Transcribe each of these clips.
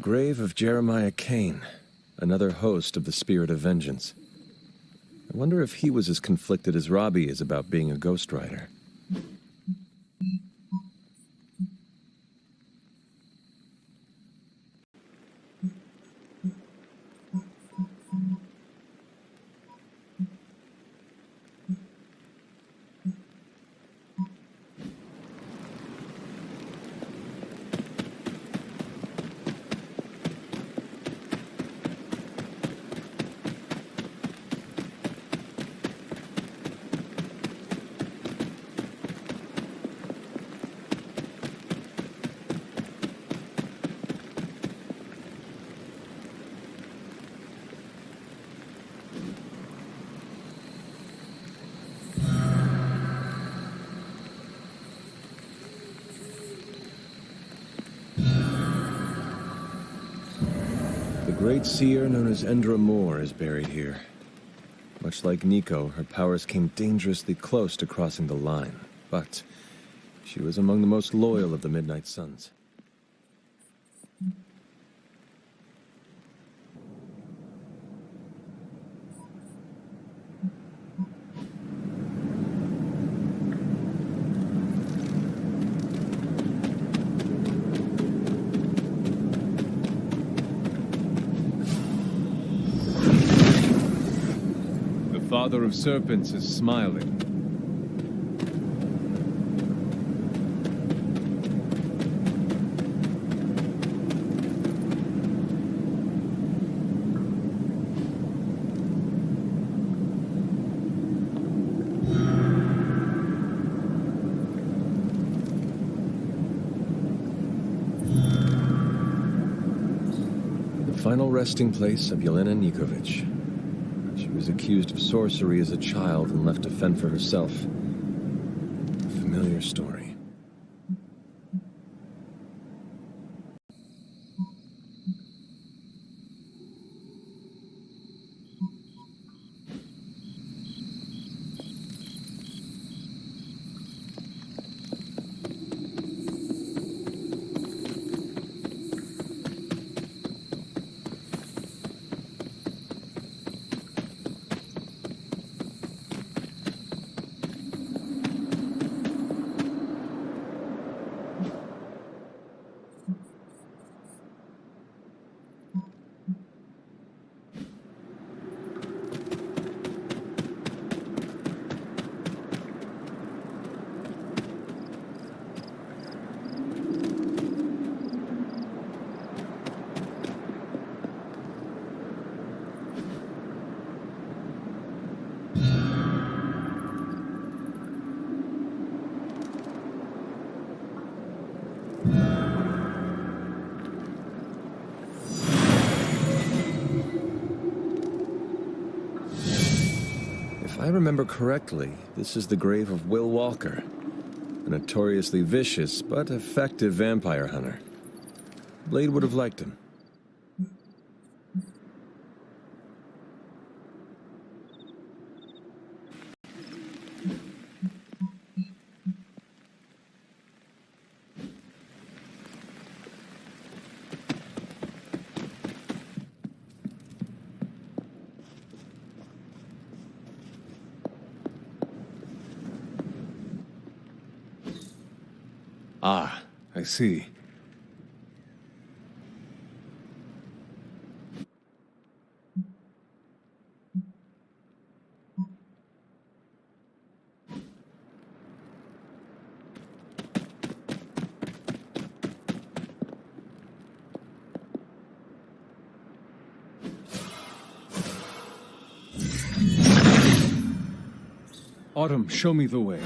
grave of Jeremiah Kaine, another host of the Spirit of Vengeance. I wonder if he was as conflicted as Robbie is about being a ghostwriter. The great seer known as Endra Moor is buried here. Much like Nico, her powers came dangerously close to crossing the line, but she was among the most loyal of the Midnight Suns. The Father of Serpents is smiling. The final resting place of Yelena Nicovich. She was accused of sorcery as a child and left to fend for herself. A familiar story. If I remember correctly, this is the grave of Will Walker, a notoriously vicious but effective vampire hunter. Blade would have liked him. Ah, I see. Autumn, show me the way.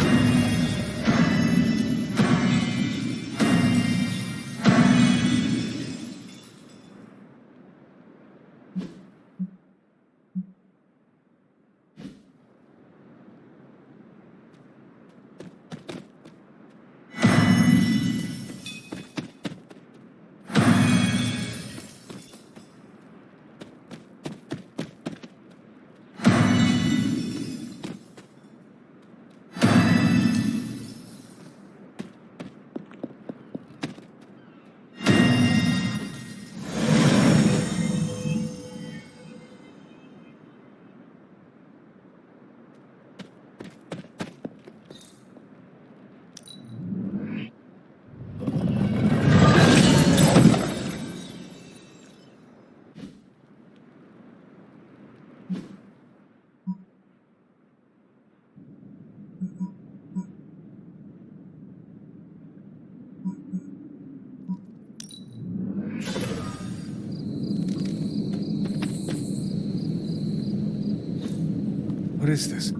What is this?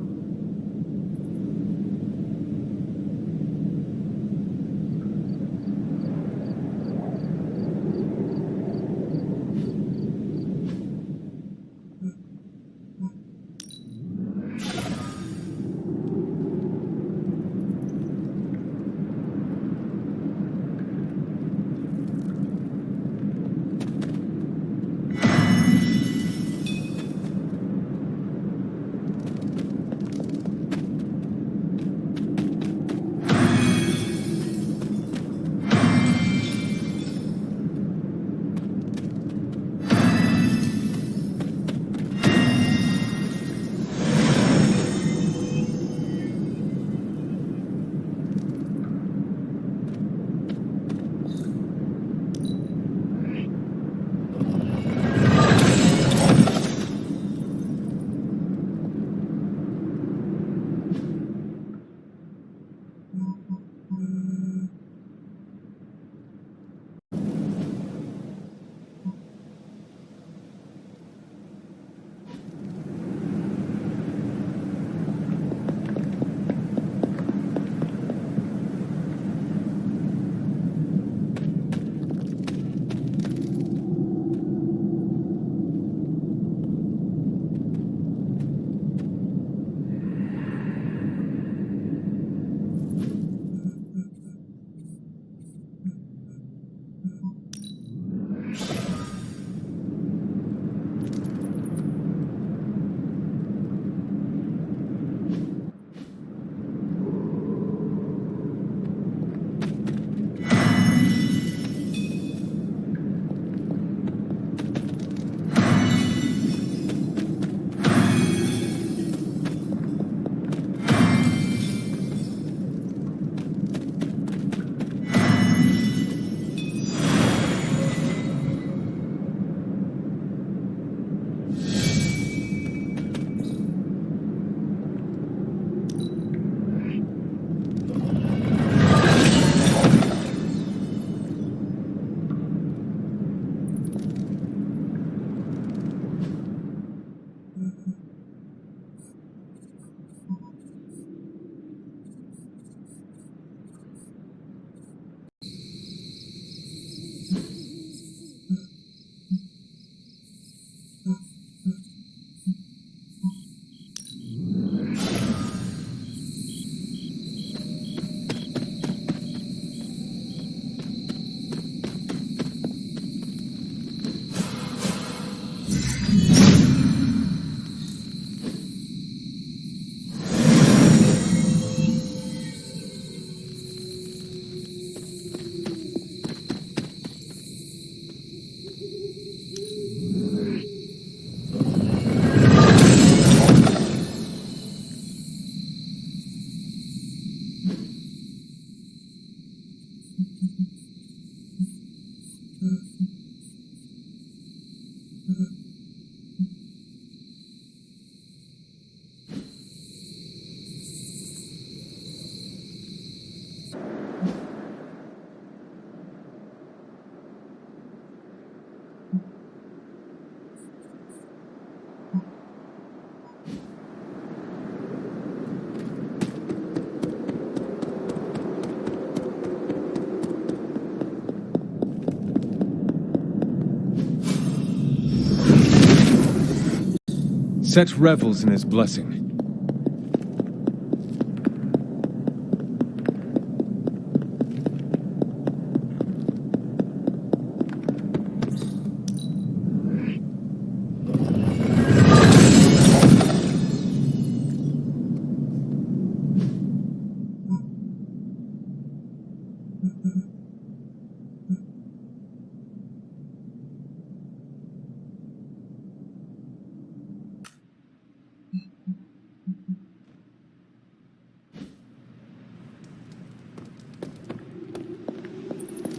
Set revels in his blessing.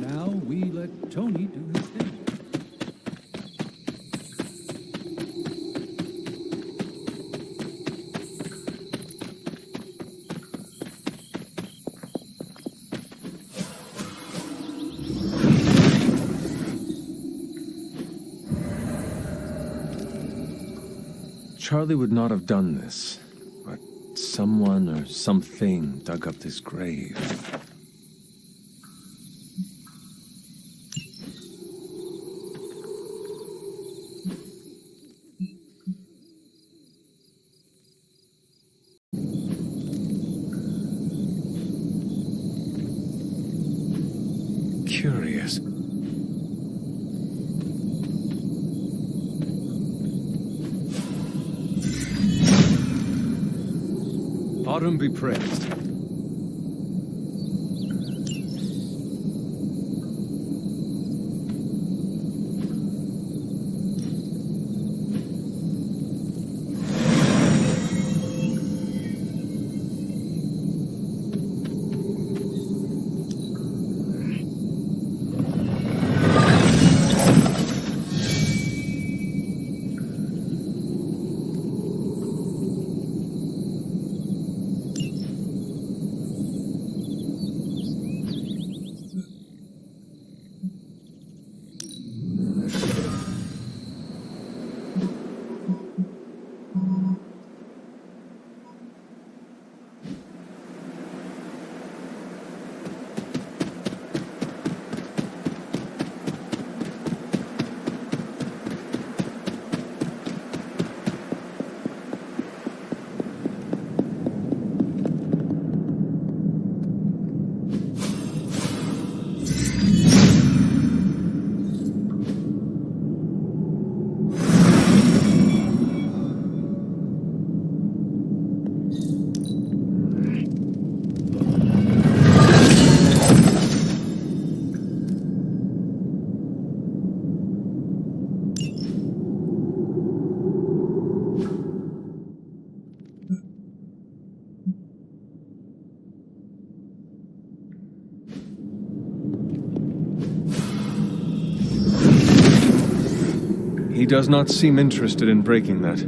Now we let Tony do his thing. Charlie would not have done this. someone or something dug up this grave. Curious. Autumn be praised. He does not seem interested in breaking that.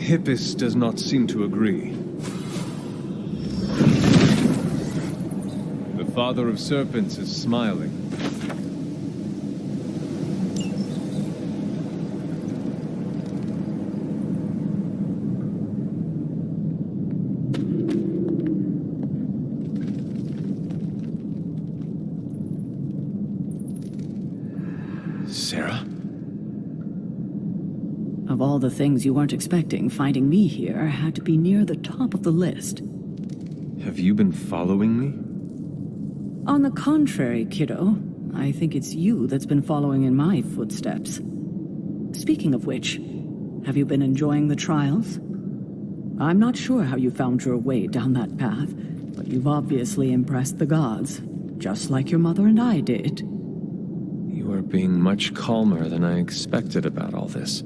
Hippis does not seem to agree. The Father of Serpents is smiling. Sarah? Of all the things you weren't expecting, finding me here had to be near the top of the list. Have you been following me? On the contrary, kiddo, I think it's you that's been following in my footsteps. Speaking of which, have you been enjoying the trials? I'm not sure how you found your way down that path, but you've obviously impressed the gods, just like your mother and I did. You are being much calmer than I expected about all this.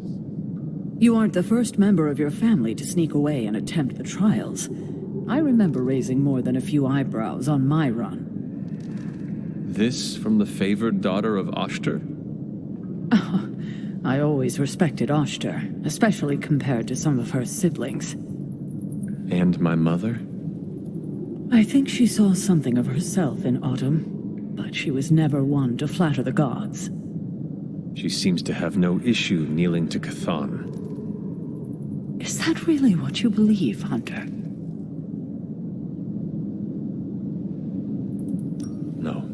You aren't the first member of your family to sneak away and attempt the trials. I remember raising more than a few eyebrows on my run. This from the favored daughter of Oshter? I always respected Oshter, especially compared to some of her siblings. And my mother? I think she saw something of herself in Autumn, but she was never one to flatter the gods. She seems to have no issue kneeling to Chthon. Is that really what you believe, Hunter? No.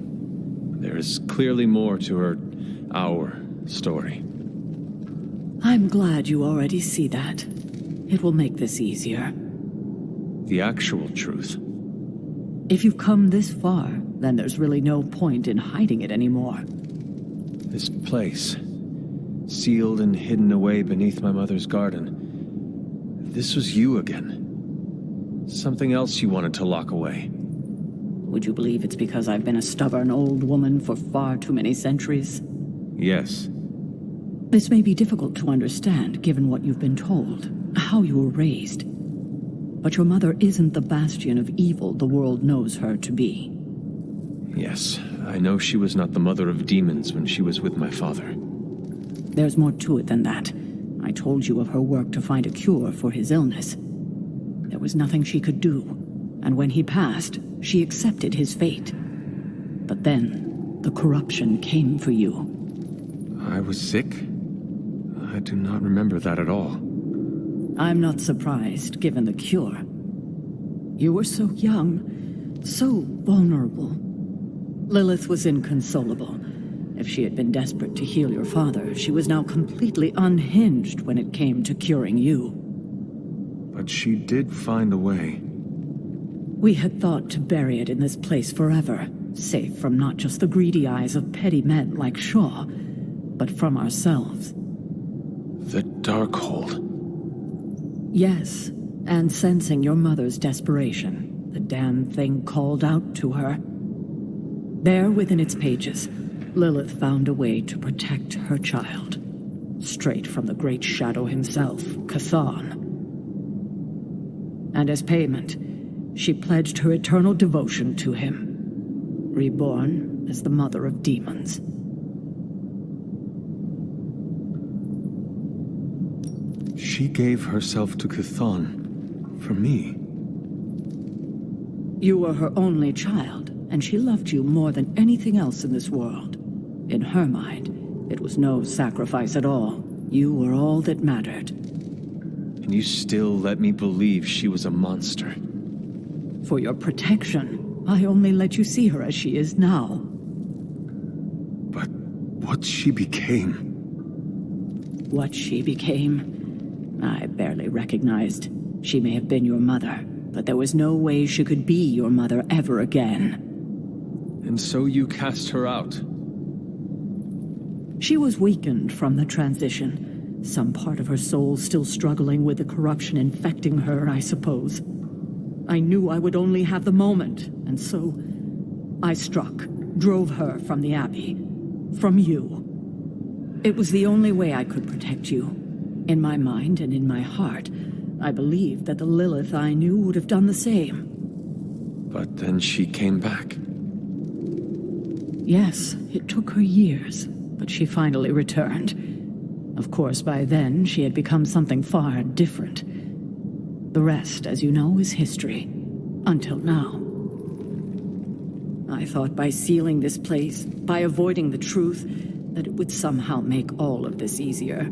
There is clearly more to our story. I'm glad you already see that. It will make this easier. The actual truth. If you've come this far, then there's really no point in hiding it anymore. This place, sealed and hidden away beneath my mother's garden. This was you again. Something else you wanted to lock away. Would you believe it's because I've been a stubborn old woman for far too many centuries? Yes. This may be difficult to understand, given what you've been told, how you were raised. but your mother isn't the bastion of evil the world knows her to be. Yes, I know she was not the mother of demons when she was with my father. There's more to it than that. I told you of her work to find a cure for his illness. There was nothing she could do, and when he passed, she accepted his fate. But then, the corruption came for you. I was sick? I do not remember that at all. I'm not surprised, given the cure. You were so young, so vulnerable. Lilith was inconsolable. If she had been desperate to heal your father, she was now completely unhinged when it came to curing you. But she did find a way. We had thought to bury it in this place forever, safe from not just the greedy eyes of petty men like Shaw, but from ourselves. The Darkhold. Yes, and sensing your mother's desperation, the damn thing called out to her. There within its pages, Lilith found a way to protect her child. Straight from the Great Shadow himself, Chthon. And as payment, she pledged her eternal devotion to him. Reborn as the mother of demons. She gave herself to Chthon. For me. You were her only child, and she loved you more than anything else in this world. In her mind, it was no sacrifice at all. You were all that mattered. And you still let me believe she was a monster. For your protection, I only let you see her as she is now. But what she became... What she became, I barely recognized. She may have been your mother, but there was no way she could be your mother ever again. And so you cast her out? She was weakened from the transition. Some part of her soul still struggling with the corruption infecting her, I suppose. I knew I would only have the moment, and so I struck, drove her from the Abbey, from you. It was the only way I could protect you. In my mind and in my heart, I believed that the Lilith I knew would have done the same. But then she came back. Yes, it took her years, but she finally returned. Of course, by then, she had become something far different. The rest, as you know, is history. Until now. I thought by sealing this place, by avoiding the truth, that it would somehow make all of this easier.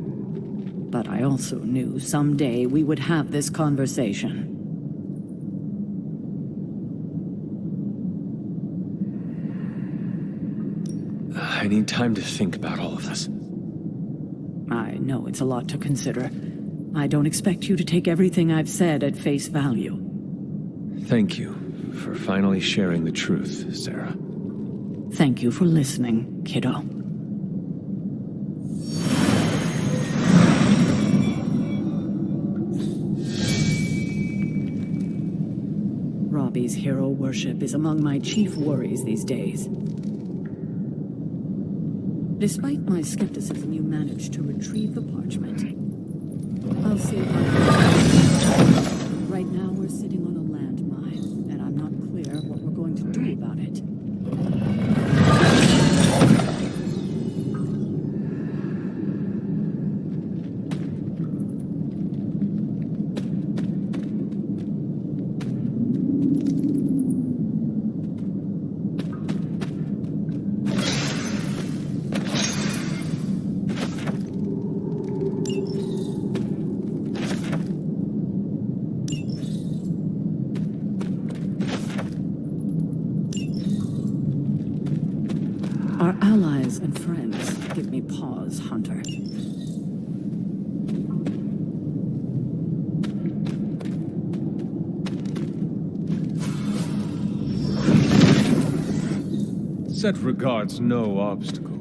But I also knew someday we would have this conversation. I need time to think about all of this. I know it's a lot to consider. I don't expect you to take everything I've said at face value. Thank you for finally sharing the truth, Sarah. Thank you for listening, kiddo. Robbie's hero worship is among my chief worries these days. Despite my skepticism, you managed to retrieve the parchment. I'll see if I... Right now, we're sitting on a landmine, and I'm not clear what we're going to do about it. Our allies and friends give me pause, Hunter. Set regards no obstacle.